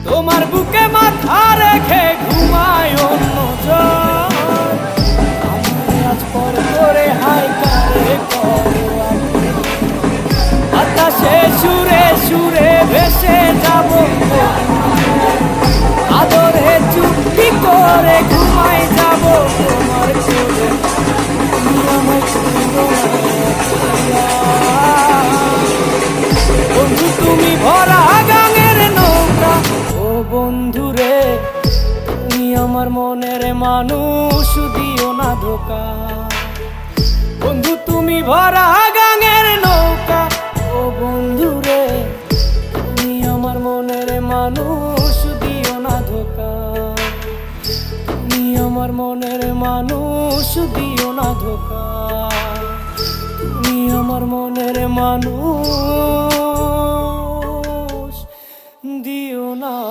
তোমার বুকে মাথা রেখে ঘুমায় অন্যজন। আমি আজ পর করে হাই কারে করো বাতাসে সুরে সুরে ভেসে যাব, আদরে চুপটি করে ঘুমাই যাব তোমার কোলে। তুমি আমায় ছেড়ো না বন্ধু, তুমি ভরা গাঙের নৌকা। ও বন্ধু রে, তুমি আমার মনের মানুষ, দিও না ধোকা। বন্ধু তুমি ভরা গাঙের নৌকা। ও বন্ধু রে, তুমি আমার মনের মানুষ, দিও না ধোকা। তুমি আমার মনের মানুষ, দিও না ধোকা। তুমি আমার মনের মানুষ, দিও না।